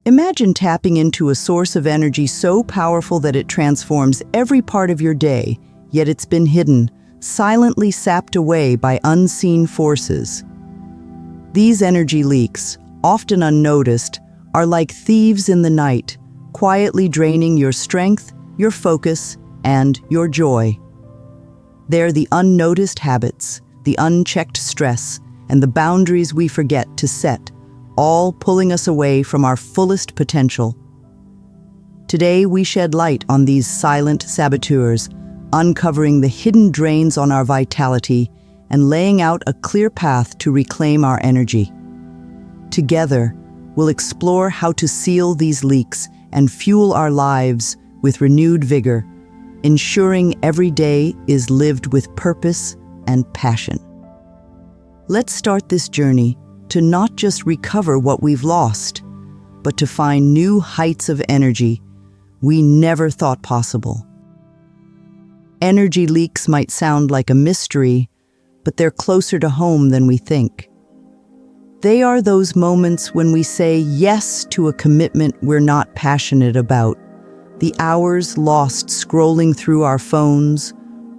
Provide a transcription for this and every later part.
Imagine tapping into a source of energy so powerful that it transforms every part of your day, yet it's been hidden, silently sapped away by unseen forces. These energy leaks, often unnoticed, are like thieves in the night, quietly draining your strength, your focus, and your joy. They're the unnoticed habits, the unchecked stress, and the boundaries we forget to set, all pulling us away from our fullest potential. Today, we shed light on these silent saboteurs, uncovering the hidden drains on our vitality and laying out a clear path to reclaim our energy. Together, we'll explore how to seal these leaks and fuel our lives with renewed vigor, ensuring every day is lived with purpose and passion. Let's start this journey to not just recover what we've lost, but to find new heights of energy we never thought possible. Energy leaks might sound like a mystery, but they're closer to home than we think. They are those moments when we say yes to a commitment we're not passionate about, the hours lost scrolling through our phones,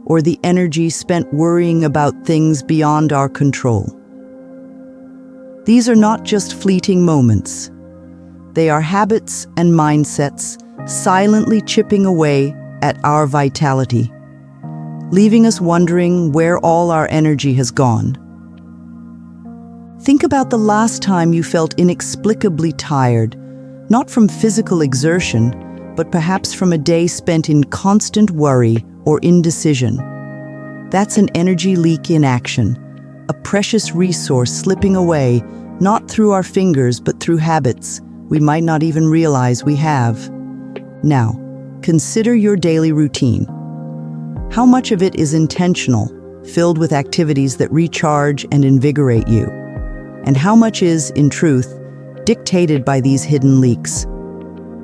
or the energy spent worrying about things beyond our control. These are not just fleeting moments. They are habits and mindsets silently chipping away at our vitality, leaving us wondering where all our energy has gone. Think about the last time you felt inexplicably tired, not from physical exertion, but perhaps from a day spent in constant worry or indecision. That's an energy leak in action, a precious resource slipping away, not through our fingers, but through habits we might not even realize we have. Now, consider your daily routine. How much of it is intentional, filled with activities that recharge and invigorate you? And how much is, in truth, dictated by these hidden leaks?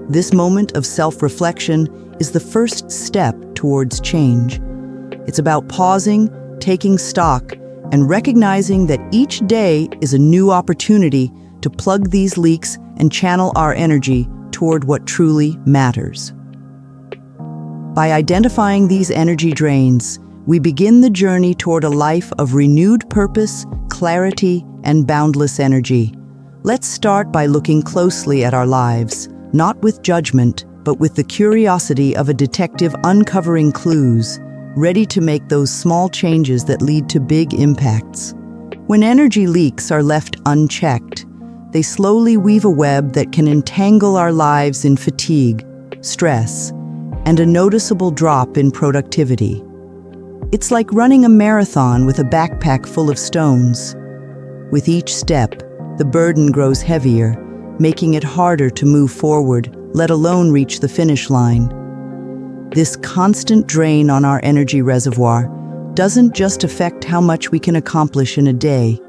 This moment of self-reflection is the first step towards change. It's about pausing, taking stock, and recognizing that each day is a new opportunity to plug these leaks and channel our energy toward what truly matters. By identifying these energy drains, we begin the journey toward a life of renewed purpose, clarity, and boundless energy. Let's start by looking closely at our lives, not with judgment, but with the curiosity of a detective uncovering clues, ready to make those small changes that lead to big impacts. When energy leaks are left unchecked, they slowly weave a web that can entangle our lives in fatigue, stress, and a noticeable drop in productivity. It's like running a marathon with a backpack full of stones. With each step, the burden grows heavier, making it harder to move forward, let alone reach the finish line. This constant drain on our energy reservoir doesn't just affect how much we can accomplish in a day.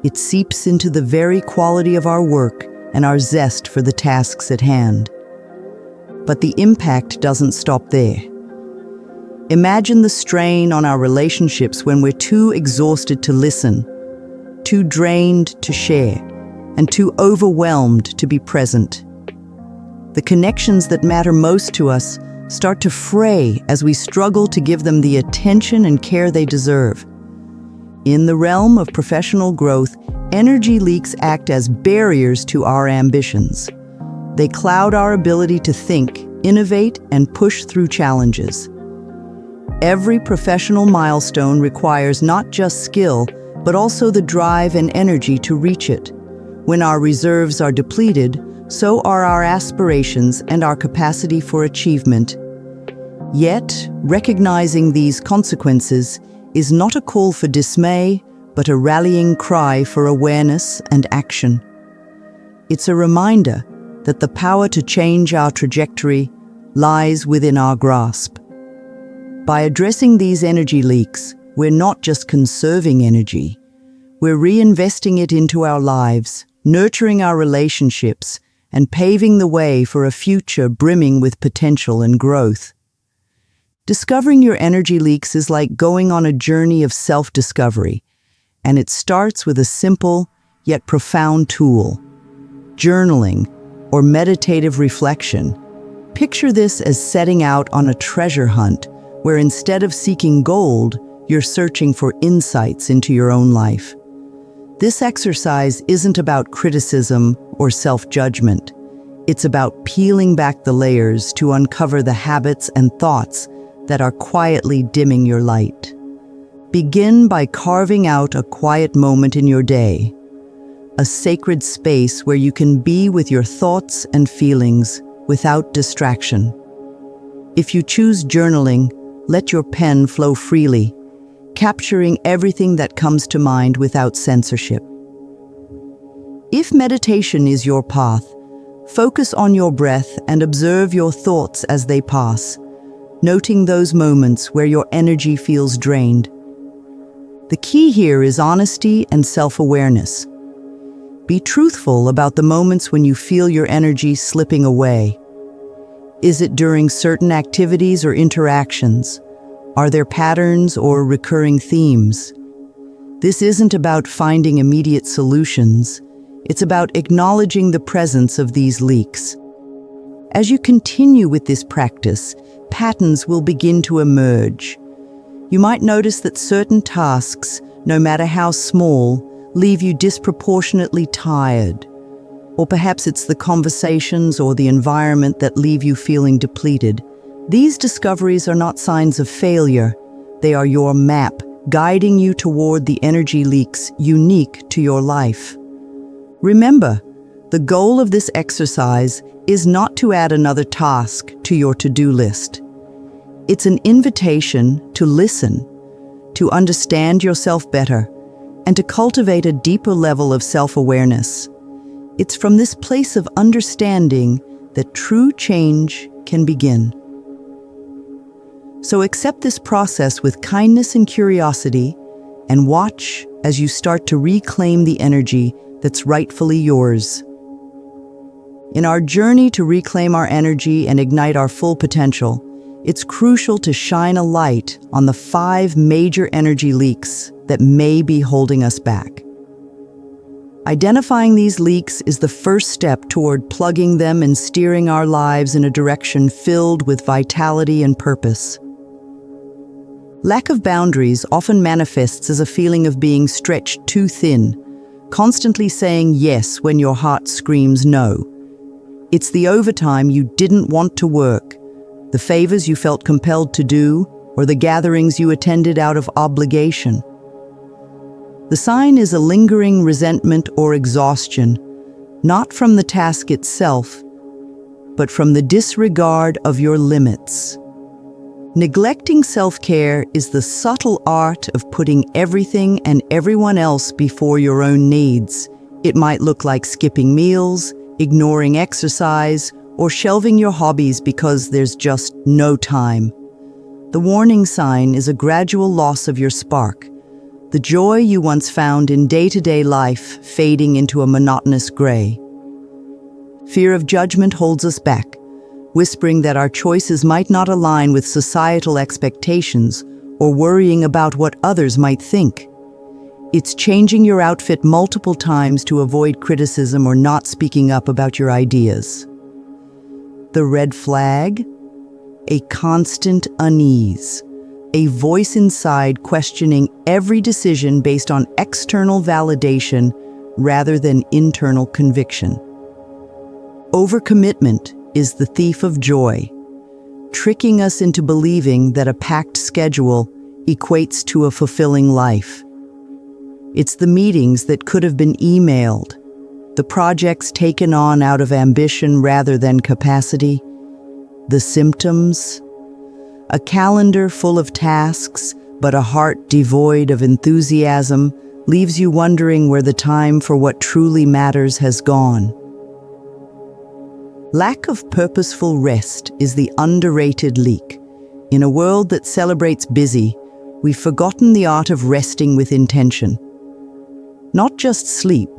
It seeps into the very quality of our work and our zest for the tasks at hand. But the impact doesn't stop there. Imagine the strain on our relationships when we're too exhausted to listen, too drained to share, and too overwhelmed to be present. The connections that matter most to us start to fray as we struggle to give them the attention and care they deserve. In the realm of professional growth, energy leaks act as barriers to our ambitions. They cloud our ability to think, innovate, and push through challenges. Every professional milestone requires not just skill, but also the drive and energy to reach it. When our reserves are depleted, so are our aspirations and our capacity for achievement. Yet, recognizing these consequences is not a call for dismay, but a rallying cry for awareness and action. It's a reminder that the power to change our trajectory lies within our grasp. By addressing these energy leaks, we're not just conserving energy, we're reinvesting it into our lives, nurturing our relationships, and paving the way for a future brimming with potential and growth. Discovering your energy leaks is like going on a journey of self-discovery, and it starts with a simple yet profound tool: journaling. or meditative reflection. Picture this as setting out on a treasure hunt, where instead of seeking gold, you're searching for insights into your own life. This exercise isn't about criticism or self-judgment. It's about peeling back the layers to uncover the habits and thoughts that are quietly dimming your light. Begin by carving out a quiet moment in your day, a sacred space where you can be with your thoughts and feelings without distraction. If you choose journaling, let your pen flow freely, capturing everything that comes to mind without censorship. If meditation is your path, focus on your breath and observe your thoughts as they pass, noting those moments where your energy feels drained. The key here is honesty and self-awareness. Be truthful about the moments when you feel your energy slipping away. Is it during certain activities or interactions? Are there patterns or recurring themes? This isn't about finding immediate solutions. It's about acknowledging the presence of these leaks. As you continue with this practice, patterns will begin to emerge. You might notice that certain tasks, no matter how small, leave you disproportionately tired. Or perhaps it's the conversations or the environment that leave you feeling depleted. These discoveries are not signs of failure. They are your map, guiding you toward the energy leaks unique to your life. Remember, the goal of this exercise is not to add another task to your to-do list. It's an invitation to listen, to understand yourself better, and to cultivate a deeper level of self-awareness. It's from this place of understanding that true change can begin. So accept this process with kindness and curiosity, and watch as you start to reclaim the energy that's rightfully yours. In our journey to reclaim our energy and ignite our full potential, it's crucial to shine a light on the 5 major energy leaks that may be holding us back. Identifying these leaks is the first step toward plugging them and steering our lives in a direction filled with vitality and purpose. Lack of boundaries often manifests as a feeling of being stretched too thin, constantly saying yes when your heart screams no. It's the overtime you didn't want to work, the favors you felt compelled to do, or the gatherings you attended out of obligation. The sign is a lingering resentment or exhaustion, not from the task itself, but from the disregard of your limits. Neglecting self-care is the subtle art of putting everything and everyone else before your own needs. It might look like skipping meals, ignoring exercise, or shelving your hobbies because there's just no time. The warning sign is a gradual loss of your spark, the joy you once found in day-to-day life fading into a monotonous gray. Fear of judgment holds us back, whispering that our choices might not align with societal expectations or worrying about what others might think. It's changing your outfit multiple times to avoid criticism or not speaking up about your ideas. The red flag? A constant unease. A voice inside questioning every decision based on external validation rather than internal conviction. Overcommitment is the thief of joy, tricking us into believing that a packed schedule equates to a fulfilling life. It's the meetings that could have been emailed, the projects taken on out of ambition rather than capacity, the symptoms, a calendar full of tasks, but a heart devoid of enthusiasm leaves you wondering where the time for what truly matters has gone. Lack of purposeful rest is the underrated leak. In a world that celebrates busy, we've forgotten the art of resting with intention. Not just sleep,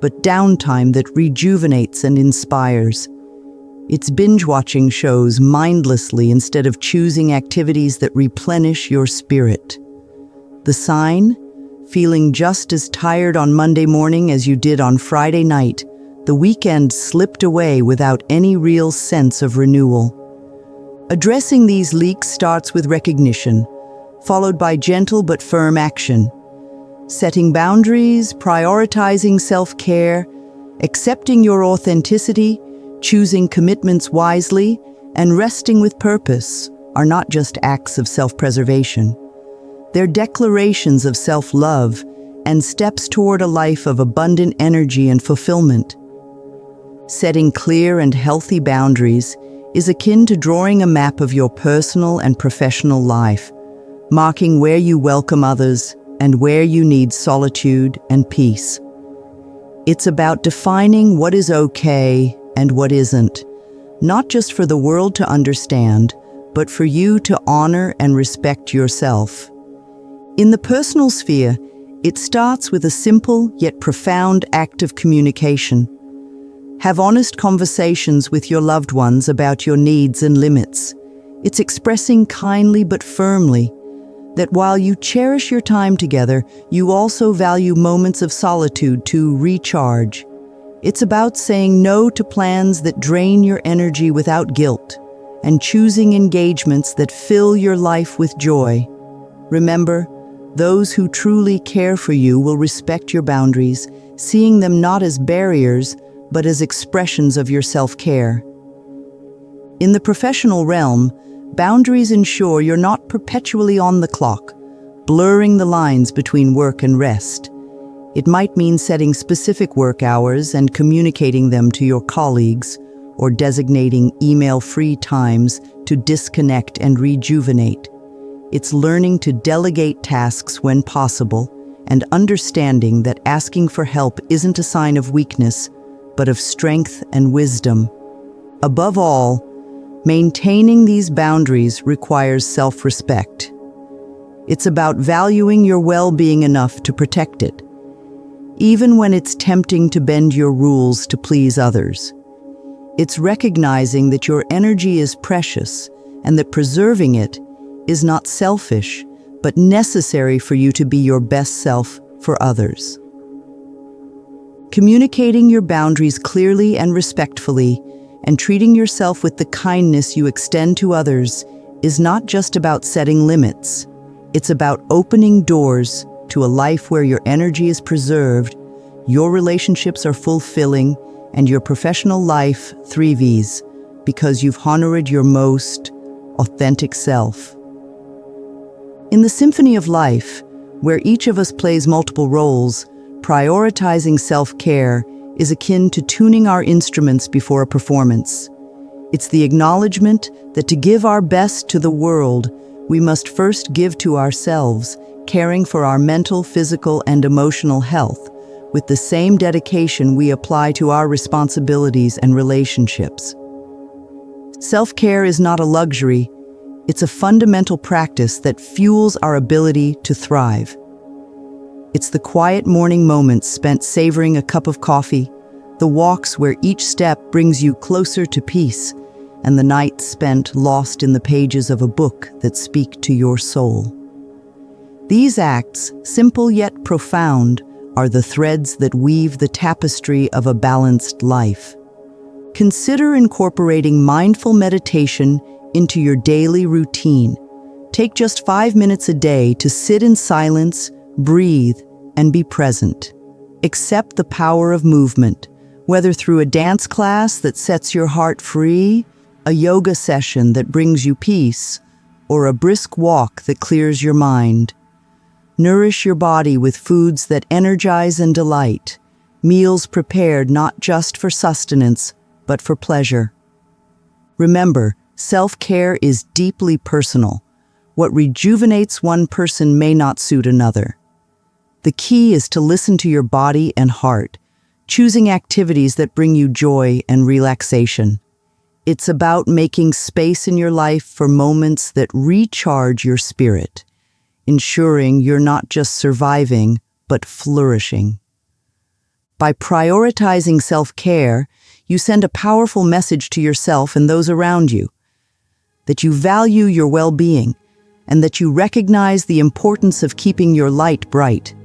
but downtime that rejuvenates and inspires. It's binge-watching shows mindlessly instead of choosing activities that replenish your spirit. The sign? Feeling just as tired on Monday morning as you did on Friday night, The weekend slipped away without any real sense of renewal. Addressing these leaks starts with recognition, followed by gentle but firm action. Setting boundaries, prioritizing self-care, accepting your authenticity, choosing commitments wisely, and resting with purpose are not just acts of self-preservation. They're declarations of self-love and steps toward a life of abundant energy and fulfillment. Setting clear and healthy boundaries is akin to drawing a map of your personal and professional life, marking where you welcome others and where you need solitude and peace. It's about defining what is okay and what isn't, not just for the world to understand, but for you to honor and respect yourself. In the personal sphere, it starts with a simple yet profound act of communication. Have honest conversations with your loved ones about your needs and limits. It's expressing kindly but firmly that while you cherish your time together, you also value moments of solitude to recharge. It's about saying no to plans that drain your energy without guilt and choosing engagements that fill your life with joy. Remember, those who truly care for you will respect your boundaries, seeing them not as barriers, but as expressions of your self-care. In the professional realm, boundaries ensure you're not perpetually on the clock, blurring the lines between work and rest. It might mean setting specific work hours and communicating them to your colleagues, or designating email-free times to disconnect and rejuvenate. It's learning to delegate tasks when possible and understanding that asking for help isn't a sign of weakness, but of strength and wisdom. Above all, maintaining these boundaries requires self-respect. It's about valuing your well-being enough to protect it, even when it's tempting to bend your rules to please others. It's recognizing that your energy is precious and that preserving it is not selfish, but necessary for you to be your best self for others. Communicating your boundaries clearly and respectfully and treating yourself with the kindness you extend to others is not just about setting limits. It's about opening doors to a life where your energy is preserved, your relationships are fulfilling, and your professional life thrives because you've honored your most authentic self. In the symphony of life, where each of us plays multiple roles, prioritizing self-care is akin to tuning our instruments before a performance. It's the acknowledgement that to give our best to the world, we must first give to ourselves, caring for our mental, physical, and emotional health with the same dedication we apply to our responsibilities and relationships. Self-care is not a luxury, it's a fundamental practice that fuels our ability to thrive. It's the quiet morning moments spent savoring a cup of coffee, the walks where each step brings you closer to peace, and the nights spent lost in the pages of a book that speak to your soul. These acts, simple yet profound, are the threads that weave the tapestry of a balanced life. Consider incorporating mindful meditation into your daily routine. Take just 5 minutes a day to sit in silence, breathe, and be present. Accept the power of movement, whether through a dance class that sets your heart free, a yoga session that brings you peace, or a brisk walk that clears your mind. Nourish your body with foods that energize and delight, meals prepared not just for sustenance, but for pleasure. Remember, self-care is deeply personal. What rejuvenates one person may not suit another. The key is to listen to your body and heart, choosing activities that bring you joy and relaxation. It's about making space in your life for moments that recharge your spirit, ensuring you're not just surviving, but flourishing. By prioritizing self-care, you send a powerful message to yourself and those around you, that you value your well-being, and that you recognize the importance of keeping your light bright.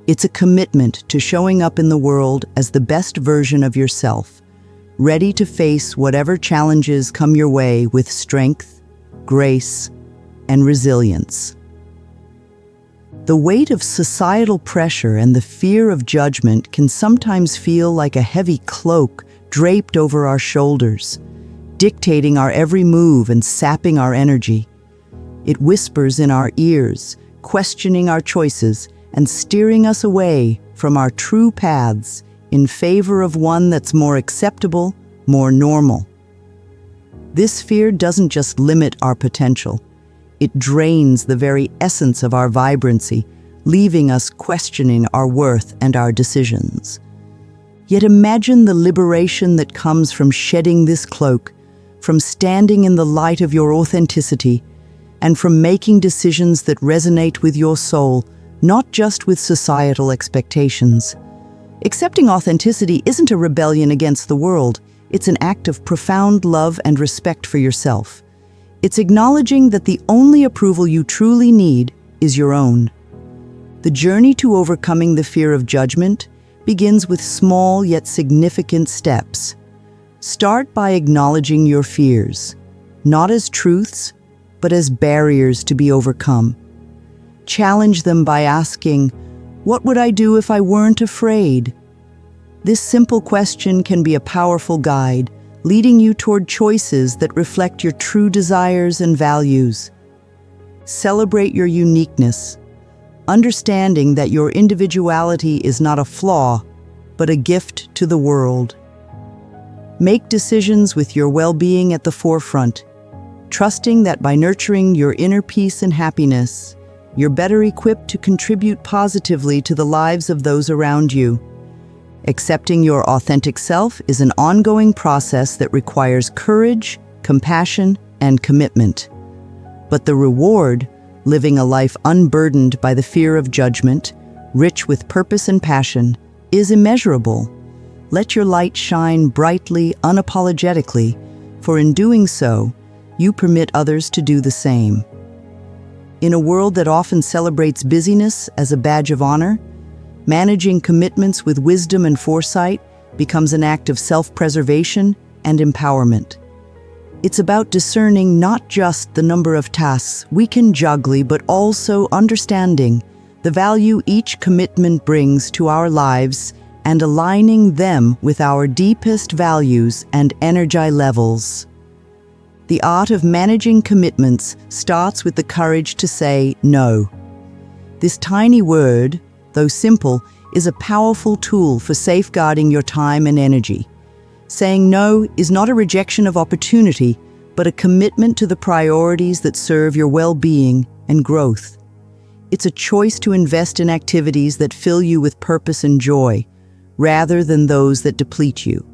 It's a commitment to showing up in the world as the best version of yourself, ready to face whatever challenges come your way with strength, grace, and resilience. The weight of societal pressure and the fear of judgment can sometimes feel like a heavy cloak draped over our shoulders, dictating our every move and sapping our energy. It whispers in our ears, questioning our choices and steering us away from our true paths in favor of one that's more acceptable, more normal. This fear doesn't just limit our potential. It drains the very essence of our vibrancy, leaving us questioning our worth and our decisions. Yet imagine the liberation that comes from shedding this cloak, from standing in the light of your authenticity, and from making decisions that resonate with your soul, not just with societal expectations. Accepting authenticity isn't a rebellion against the world. It's an act of profound love and respect for yourself. It's acknowledging that the only approval you truly need is your own. The journey to overcoming the fear of judgment begins with small yet significant steps. Start by acknowledging your fears, not as truths, but as barriers to be overcome. Challenge them by asking, "What would I do if I weren't afraid?" This simple question can be a powerful guide, leading you toward choices that reflect your true desires and values. Celebrate your uniqueness, understanding that your individuality is not a flaw, but a gift to the world. Make decisions with your well-being at the forefront, trusting that by nurturing your inner peace and happiness, you're better equipped to contribute positively to the lives of those around you. Accepting your authentic self is an ongoing process that requires courage, compassion, and commitment. But the reward, living a life unburdened by the fear of judgment, rich with purpose and passion, is immeasurable. Let your light shine brightly, unapologetically, for in doing so, you permit others to do the same. In a world that often celebrates busyness as a badge of honor, managing commitments with wisdom and foresight becomes an act of self-preservation and empowerment. It's about discerning not just the number of tasks we can juggle, but also understanding the value each commitment brings to our lives and aligning them with our deepest values and energy levels. The art of managing commitments starts with the courage to say no. This tiny word, though simple, is a powerful tool for safeguarding your time and energy. Saying no is not a rejection of opportunity, but a commitment to the priorities that serve your well-being and growth. It's a choice to invest in activities that fill you with purpose and joy, rather than those that deplete you.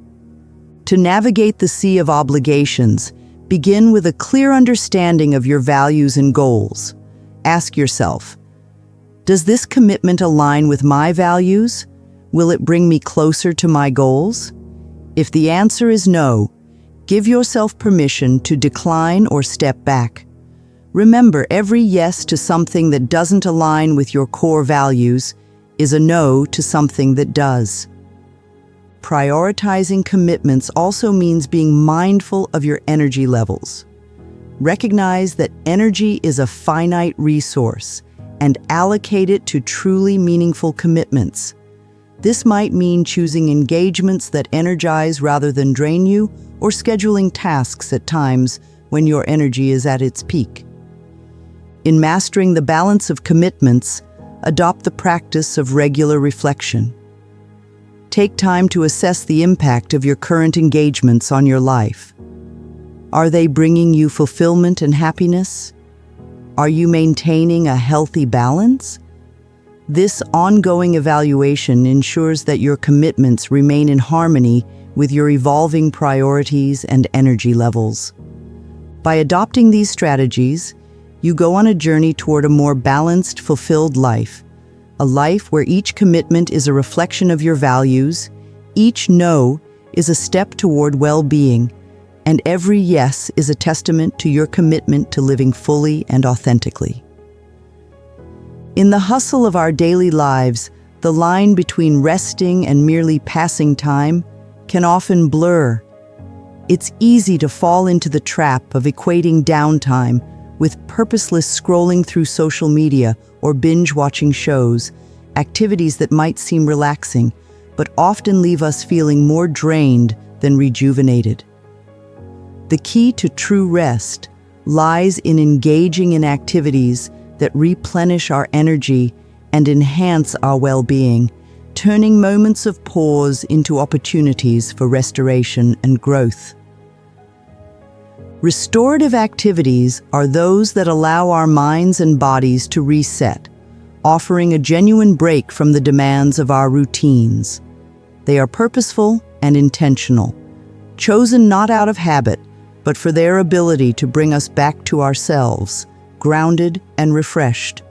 To navigate the sea of obligations, begin with a clear understanding of your values and goals. Ask yourself, does this commitment align with my values? Will it bring me closer to my goals? If the answer is no, give yourself permission to decline or step back. Remember, every yes to something that doesn't align with your core values is a no to something that does. Prioritizing commitments also means being mindful of your energy levels. Recognize that energy is a finite resource and allocate it to truly meaningful commitments. This might mean choosing engagements that energize rather than drain you, or scheduling tasks at times when your energy is at its peak. In mastering the balance of commitments, adopt the practice of regular reflection. Take time to assess the impact of your current engagements on your life. Are they bringing you fulfillment and happiness? Are you maintaining a healthy balance? This ongoing evaluation ensures that your commitments remain in harmony with your evolving priorities and energy levels. By adopting these strategies, you go on a journey toward a more balanced, fulfilled life, a life where each commitment is a reflection of your values, each no is a step toward well-being, and every yes is a testament to your commitment to living fully and authentically. In the hustle of our daily lives, The line between resting and merely passing time can often blur. It's easy to fall into the trap of equating downtime with purposeless scrolling through social media or binge-watching shows, activities that might seem relaxing, but often leave us feeling more drained than rejuvenated. The key to true rest lies in engaging in activities that replenish our energy and enhance our well-being, turning moments of pause into opportunities for restoration and growth. Restorative activities are those that allow our minds and bodies to reset, offering a genuine break from the demands of our routines. They are purposeful and intentional, chosen not out of habit, but for their ability to bring us back to ourselves, grounded and refreshed.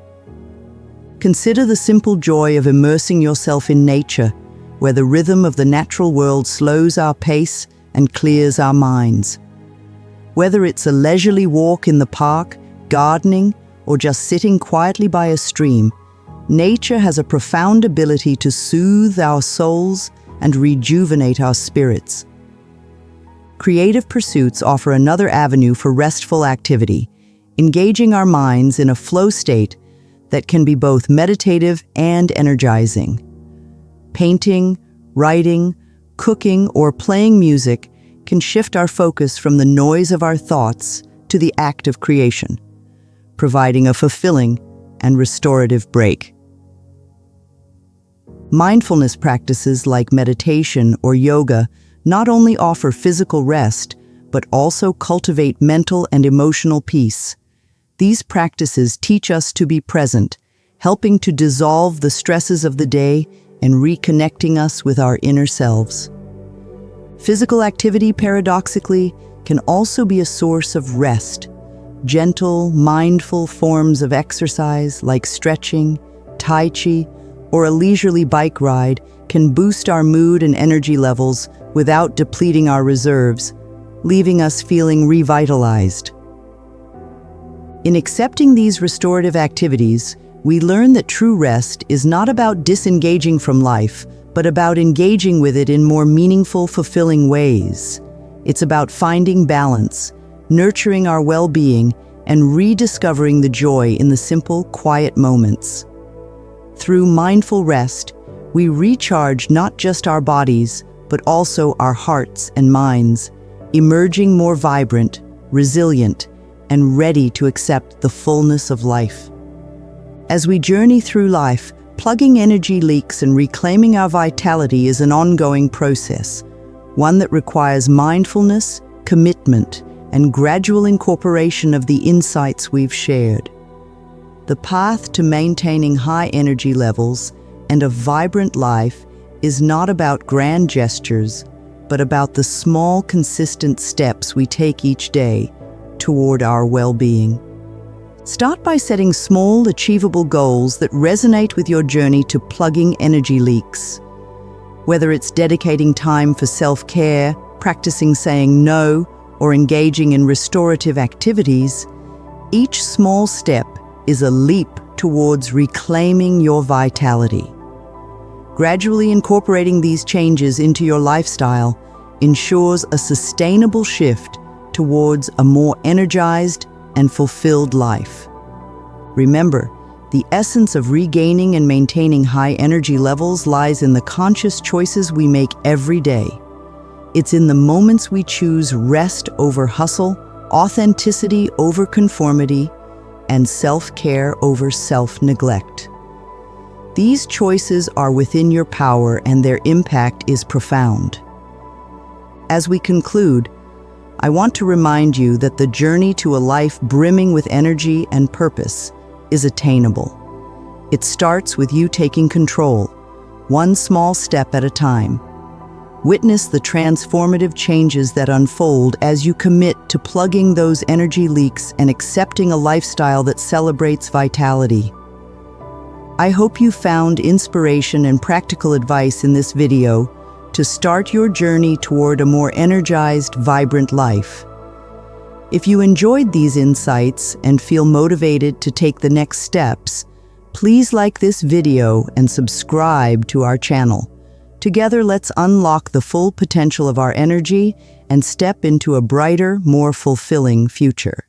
Consider the simple joy of immersing yourself in nature, where the rhythm of the natural world slows our pace and clears our minds. Whether it's a leisurely walk in the park, gardening, or just sitting quietly by a stream, nature has a profound ability to soothe our souls and rejuvenate our spirits. Creative pursuits offer another avenue for restful activity, engaging our minds in a flow state that can be both meditative and energizing. Painting, writing, cooking, or playing music can shift our focus from the noise of our thoughts to the act of creation, providing a fulfilling and restorative break. Mindfulness practices like meditation or yoga not only offer physical rest, but also cultivate mental and emotional peace. These practices teach us to be present, helping to dissolve the stresses of the day and reconnecting us with our inner selves. Physical activity, paradoxically, can also be a source of rest. Gentle, mindful forms of exercise like stretching, tai chi, or a leisurely bike ride can boost our mood and energy levels without depleting our reserves, leaving us feeling revitalized. In accepting these restorative activities, we learn that true rest is not about disengaging from life, but about engaging with it in more meaningful, fulfilling ways. It's about finding balance, nurturing our well-being, and rediscovering the joy in the simple, quiet moments. Through mindful rest, we recharge not just our bodies, but also our hearts and minds, emerging more vibrant, resilient, and ready to accept the fullness of life. As we journey through life, plugging energy leaks and reclaiming our vitality is an ongoing process, one that requires mindfulness, commitment, and gradual incorporation of the insights we've shared. The path to maintaining high energy levels and a vibrant life is not about grand gestures, but about the small, consistent steps we take each day toward our well-being. Start by setting small, achievable goals that resonate with your journey to plugging energy leaks. Whether it's dedicating time for self-care, practicing saying no, or engaging in restorative activities, each small step is a leap towards reclaiming your vitality. Gradually incorporating these changes into your lifestyle ensures a sustainable shift towards a more energized and fulfilled life. Remember, the essence of regaining and maintaining high energy levels lies in the conscious choices we make every day. It's in the moments we choose rest over hustle, authenticity over conformity, and self-care over self-neglect. These choices are within your power and their impact is profound. As we conclude, I want to remind you that the journey to a life brimming with energy and purpose is attainable. It starts with you taking control, one small step at a time. Witness the transformative changes that unfold as you commit to plugging those energy leaks and accepting a lifestyle that celebrates vitality. I hope you found inspiration and practical advice in this video to start your journey toward a more energized, vibrant life. If you enjoyed these insights and feel motivated to take the next steps, Please like this video and subscribe to our channel. Together, let's unlock the full potential of our energy and step into a brighter, more fulfilling future.